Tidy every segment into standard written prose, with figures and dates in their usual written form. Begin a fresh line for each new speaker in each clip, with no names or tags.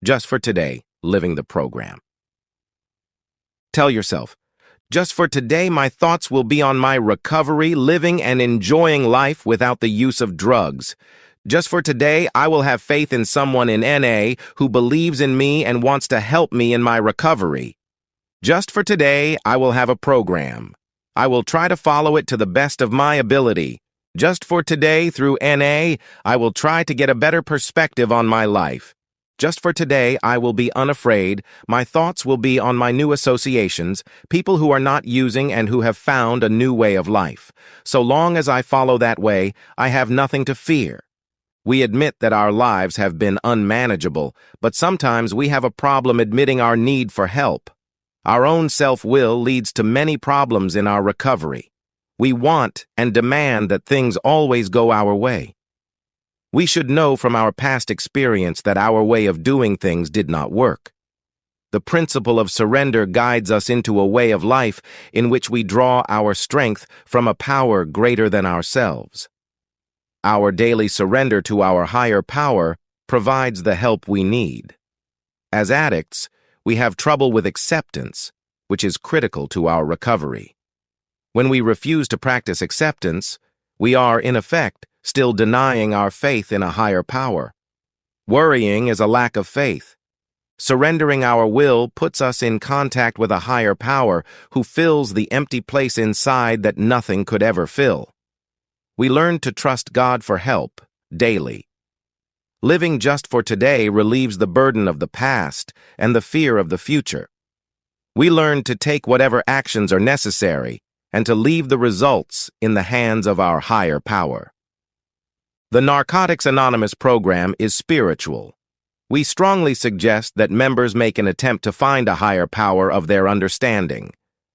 Just for today, living the program. Tell yourself, just for today, my thoughts will be on my recovery, living and enjoying life without the use of drugs. Just for today, I will have faith in someone in NA who believes in me and wants to help me in my recovery. Just for today, I will have a program. I will try to follow it to the best of my ability. Just for today, through NA, I will try to get a better perspective on my life. Just for today, I will be unafraid. My thoughts will be on my new associations, people who are not using and who have found a new way of life. So long as I follow that way, I have nothing to fear. We admit that our lives have been unmanageable, but sometimes we have a problem admitting our need for help. Our own self-will leads to many problems in our recovery. We want and demand that things always go our way. We should know from our past experience that our way of doing things did not work. The principle of surrender guides us into a way of life in which we draw our strength from a power greater than ourselves. Our daily surrender to our higher power provides the help we need. As addicts, we have trouble with acceptance, which is critical to our recovery. When we refuse to practice acceptance, we are, in effect, still denying our faith in a higher power. Worrying is a lack of faith. Surrendering our will puts us in contact with a higher power who fills the empty place inside that nothing could ever fill. We learn to trust God for help daily. Living just for today relieves the burden of the past and the fear of the future. We learn to take whatever actions are necessary and to leave the results in the hands of our higher power. The Narcotics Anonymous program is spiritual. We strongly suggest that members make an attempt to find a higher power of their understanding.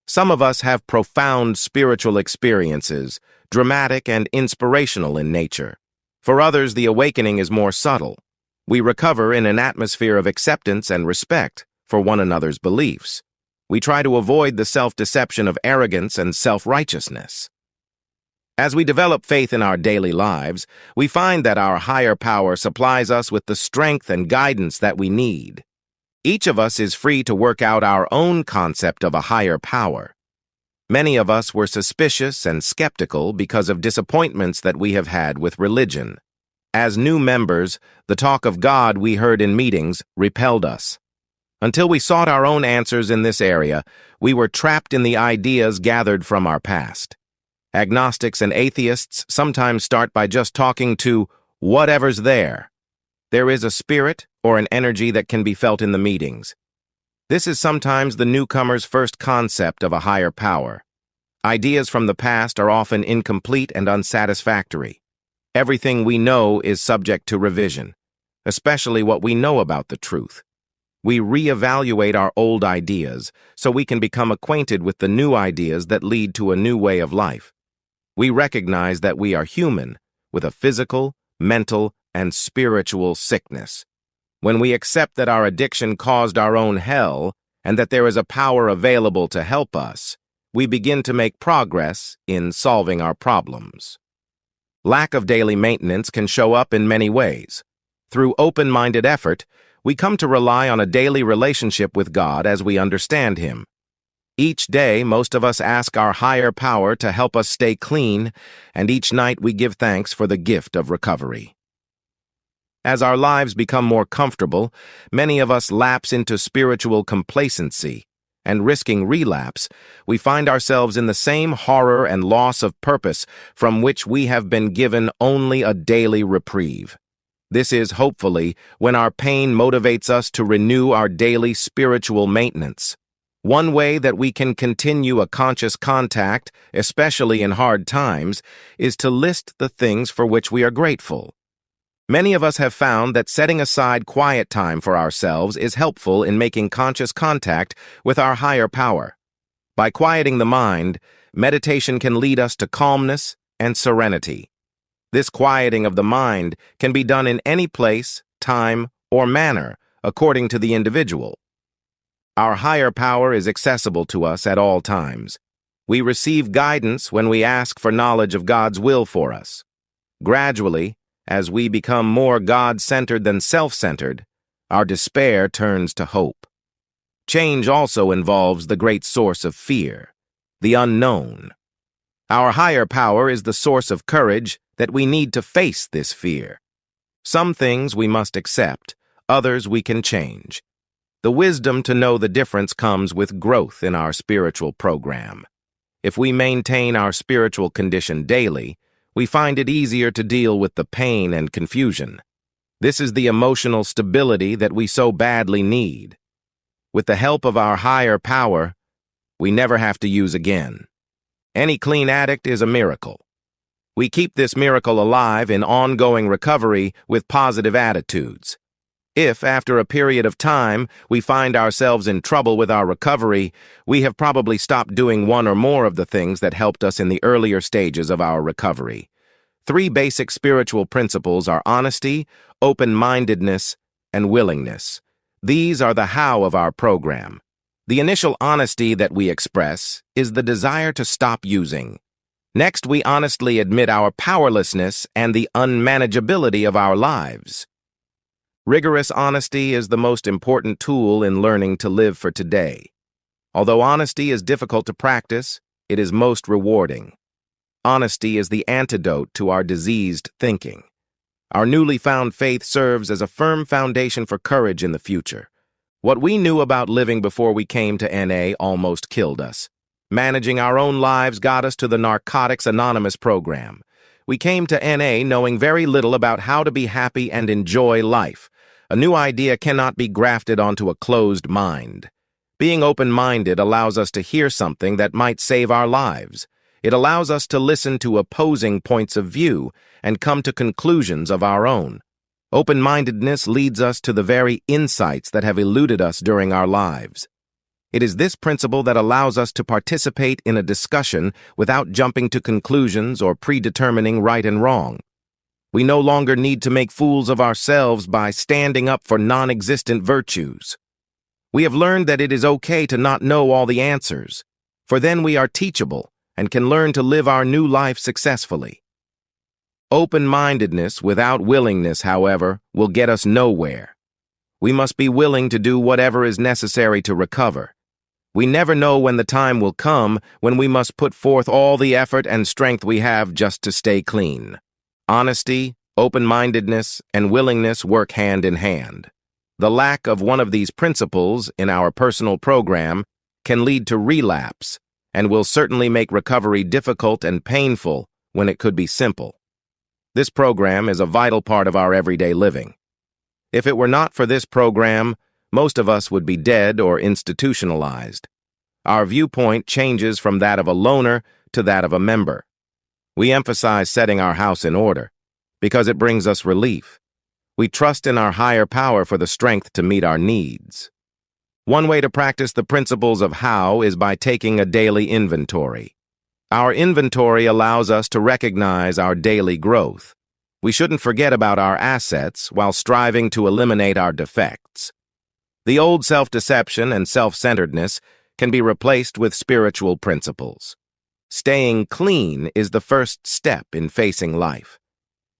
Some of us have profound spiritual experiences, dramatic and inspirational in nature. For others, the awakening is more subtle. We recover in an atmosphere of acceptance and respect for one another's beliefs. We try to avoid the self-deception of arrogance and self-righteousness. As we develop faith in our daily lives, we find that our higher power supplies us with the strength and guidance that we need. Each of us is free to work out our own concept of a higher power. Many of us were suspicious and skeptical because of disappointments that we have had with religion. As new members, the talk of God we heard in meetings repelled us. Until we sought our own answers in this area, we were trapped in the ideas gathered from our past. Agnostics and atheists sometimes start by just talking to whatever's there. There is a spirit or an energy that can be felt in the meetings. This is sometimes the newcomer's first concept of a higher power. Ideas from the past are often incomplete and unsatisfactory. Everything we know is subject to revision, especially what we know about the truth. We reevaluate our old ideas so we can become acquainted with the new ideas that lead to a new way of life. We recognize that we are human, with a physical, mental, and spiritual sickness. When we accept that our addiction caused our own hell, and that there is a power available to help us, we begin to make progress in solving our problems. Lack of daily maintenance can show up in many ways. Through open-minded effort, we come to rely on a daily relationship with God as we understand Him. Each day, most of us ask our higher power to help us stay clean, and each night we give thanks for the gift of recovery. As our lives become more comfortable, many of us lapse into spiritual complacency, and risking relapse, we find ourselves in the same horror and loss of purpose from which we have been given only a daily reprieve. This is, hopefully, when our pain motivates us to renew our daily spiritual maintenance. One way that we can continue a conscious contact, especially in hard times, is to list the things for which we are grateful. Many of us have found that setting aside quiet time for ourselves is helpful in making conscious contact with our higher power. By quieting the mind, meditation can lead us to calmness and serenity. This quieting of the mind can be done in any place, time, or manner, according to the individual. Our higher power is accessible to us at all times. We receive guidance when we ask for knowledge of God's will for us. Gradually, as we become more God-centered than self-centered, Our despair turns to hope. Change also involves the great source of fear, the unknown. Our higher power is the source of courage that we need to face this fear. Some things we must accept, others we can change. The wisdom to know the difference comes with growth in our spiritual program. If we maintain our spiritual condition daily, we find it easier to deal with the pain and confusion. This is the emotional stability that we so badly need. With the help of our higher power, we never have to use again. Any clean addict is a miracle. We keep this miracle alive in ongoing recovery with positive attitudes. If, after a period of time, we find ourselves in trouble with our recovery, we have probably stopped doing one or more of the things that helped us in the earlier stages of our recovery. 3 basic spiritual principles are honesty, open-mindedness, and willingness. These are the how of our program. The initial honesty that we express is the desire to stop using. Next, we honestly admit our powerlessness and the unmanageability of our lives. Rigorous honesty is the most important tool in learning to live for today. Although honesty is difficult to practice, it is most rewarding. Honesty is the antidote to our diseased thinking. Our newly found faith serves as a firm foundation for courage in the future. What we knew about living before we came to NA almost killed us. Managing our own lives got us to the Narcotics Anonymous program. We came to NA knowing very little about how to be happy and enjoy life. A new idea cannot be grafted onto a closed mind. Being open-minded allows us to hear something that might save our lives. It allows us to listen to opposing points of view and come to conclusions of our own. Open-mindedness leads us to the very insights that have eluded us during our lives. It is this principle that allows us to participate in a discussion without jumping to conclusions or predetermining right and wrong. We no longer need to make fools of ourselves by standing up for non-existent virtues. We have learned that it is okay to not know all the answers, for then we are teachable and can learn to live our new life successfully. Open-mindedness without willingness, however, will get us nowhere. We must be willing to do whatever is necessary to recover. We never know when the time will come when we must put forth all the effort and strength we have just to stay clean. Honesty, open-mindedness, and willingness work hand in hand. The lack of one of these principles in our personal program can lead to relapse and will certainly make recovery difficult and painful when it could be simple. This program is a vital part of our everyday living. If it were not for this program, most of us would be dead or institutionalized. Our viewpoint changes from that of a loner to that of a member. We emphasize setting our house in order because it brings us relief. We trust in our higher power for the strength to meet our needs. One way to practice the principles of how is by taking a daily inventory. Our inventory allows us to recognize our daily growth. We shouldn't forget about our assets while striving to eliminate our defects. The old self-deception and self-centeredness can be replaced with spiritual principles. Staying clean is the first step in facing life.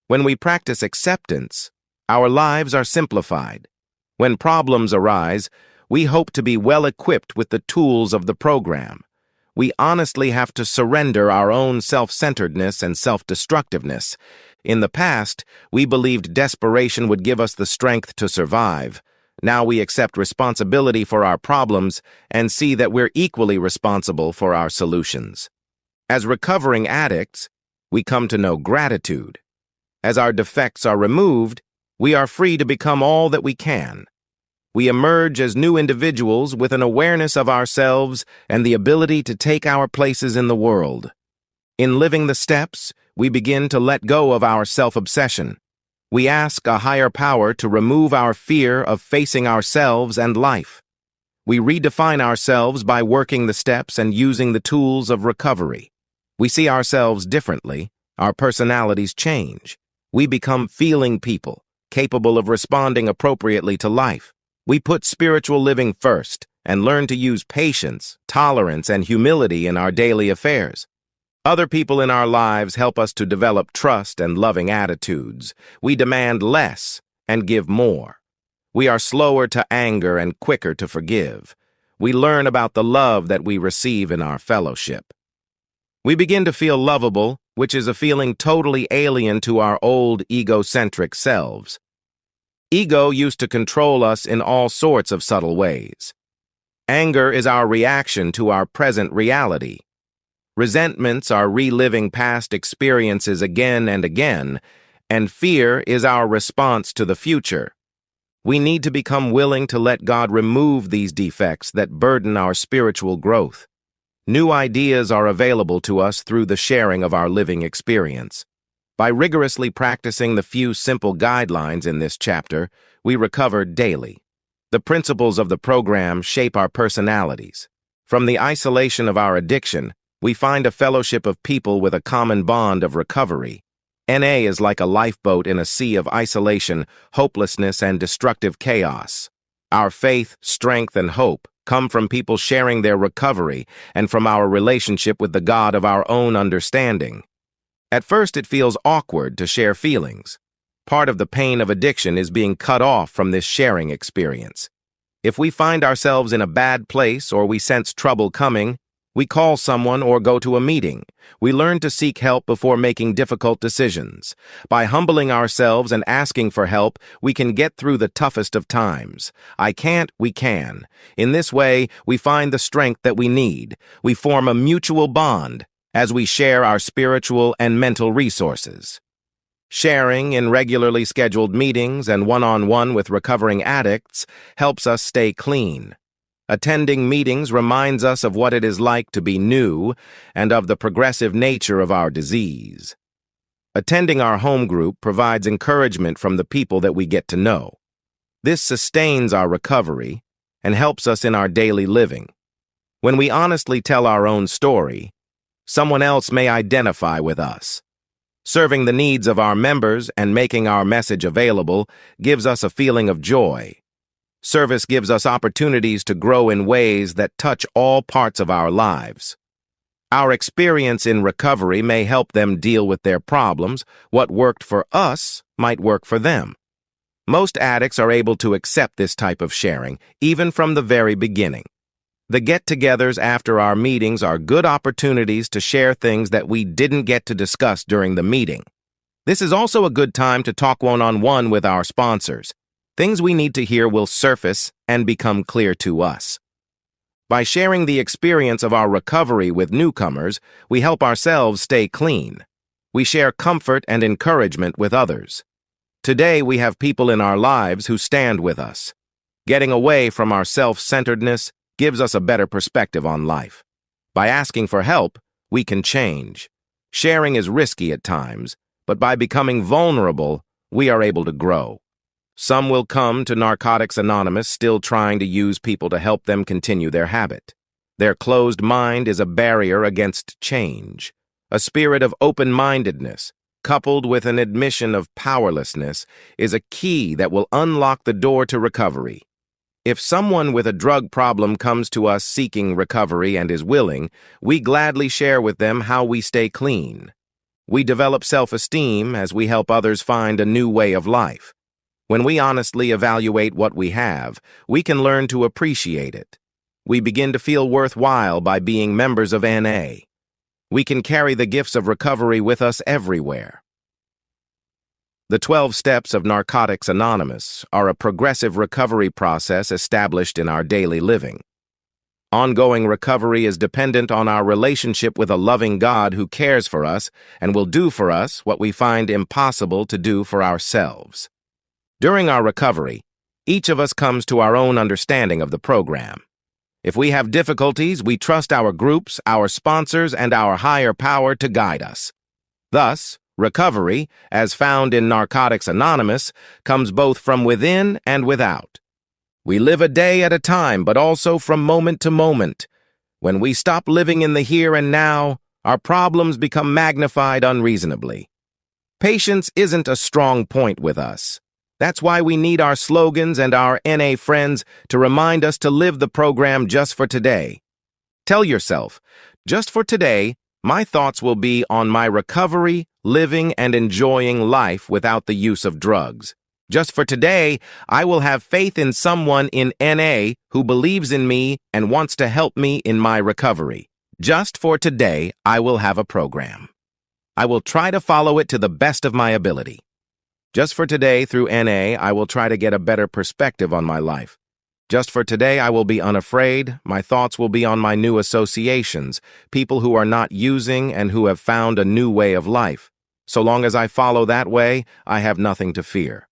When we practice acceptance, our lives are simplified. When problems arise, we hope to be well equipped with the tools of the program. We honestly have to surrender our own self-centeredness and self-destructiveness. In the past, we believed desperation would give us the strength to survive. Now we accept responsibility for our problems and see that we're equally responsible for our solutions. As recovering addicts, we come to know gratitude. As our defects are removed, we are free to become all that we can. We emerge as new individuals with an awareness of ourselves and the ability to take our places in the world. In living the steps, we begin to let go of our self-obsession. We ask a higher power to remove our fear of facing ourselves and life. We redefine ourselves by working the steps and using the tools of recovery. We see ourselves differently. Our personalities change. We become feeling people, capable of responding appropriately to life. We put spiritual living first and learn to use patience, tolerance, and humility in our daily affairs. Other people in our lives help us to develop trust and loving attitudes. We demand less and give more. We are slower to anger and quicker to forgive. We learn about the love that we receive in our fellowship. We begin to feel lovable, which is a feeling totally alien to our old egocentric selves. Ego used to control us in all sorts of subtle ways. Anger is our reaction to our present reality. Resentments are reliving past experiences again and again, and fear is our response to the future. We need to become willing to let God remove these defects that burden our spiritual growth. New ideas are available to us through the sharing of our living experience. By rigorously practicing the few simple guidelines in this chapter, we recover daily. The principles of the program shape our personalities. From the isolation of our addiction, we find a fellowship of people with a common bond of recovery. NA is like a lifeboat in a sea of isolation, hopelessness, and destructive chaos. Our faith, strength, and hope come from people sharing their recovery and from our relationship with the God of our own understanding. At first, it feels awkward to share feelings. Part of the pain of addiction is being cut off from this sharing experience. If we find ourselves in a bad place or we sense trouble coming, we call someone or go to a meeting. We learn to seek help before making difficult decisions. By humbling ourselves and asking for help, we can get through the toughest of times. I can't, we can. In this way, we find the strength that we need. We form a mutual bond as we share our spiritual and mental resources. Sharing in regularly scheduled meetings and one-on-one with recovering addicts helps us stay clean. Attending meetings reminds us of what it is like to be new and of the progressive nature of our disease. Attending our home group provides encouragement from the people that we get to know. This sustains our recovery and helps us in our daily living. When we honestly tell our own story, someone else may identify with us. Serving the needs of our members and making our message available gives us a feeling of joy. Service gives us opportunities to grow in ways that touch all parts of our lives. Our experience in recovery may help them deal with their problems. What worked for us might work for them. Most addicts are able to accept this type of sharing, even from the very beginning. The get-togethers after our meetings are good opportunities to share things that we didn't get to discuss during the meeting. This is also a good time to talk one-on-one with our sponsors. Things we need to hear will surface and become clear to us. By sharing the experience of our recovery with newcomers, we help ourselves stay clean. We share comfort and encouragement with others. Today, we have people in our lives who stand with us. Getting away from our self-centeredness gives us a better perspective on life. By asking for help, we can change. Sharing is risky at times, but by becoming vulnerable, we are able to grow. Some will come to Narcotics Anonymous still trying to use people to help them continue their habit. Their closed mind is a barrier against change. A spirit of open-mindedness, coupled with an admission of powerlessness, is a key that will unlock the door to recovery. If someone with a drug problem comes to us seeking recovery and is willing, we gladly share with them how we stay clean. We develop self-esteem as we help others find a new way of life. When we honestly evaluate what we have, we can learn to appreciate it. We begin to feel worthwhile by being members of NA. We can carry the gifts of recovery with us everywhere. The 12 steps of Narcotics Anonymous are a progressive recovery process established in our daily living. Ongoing recovery is dependent on our relationship with a loving God who cares for us and will do for us what we find impossible to do for ourselves. During our recovery, each of us comes to our own understanding of the program. If we have difficulties, we trust our groups, our sponsors, and our higher power to guide us. Thus, recovery, as found in Narcotics Anonymous, comes both from within and without. We live a day at a time, but also from moment to moment. When we stop living in the here and now, our problems become magnified unreasonably. Patience isn't a strong point with us. That's why we need our slogans and our NA friends to remind us to live the program just for today. Tell yourself, just for today, my thoughts will be on my recovery, living, and enjoying life without the use of drugs. Just for today, I will have faith in someone in NA who believes in me and wants to help me in my recovery. Just for today, I will have a program. I will try to follow it to the best of my ability. Just for today, through NA, I will try to get a better perspective on my life. Just for today, I will be unafraid. My thoughts will be on my new associations, people who are not using and who have found a new way of life. So long as I follow that way, I have nothing to fear.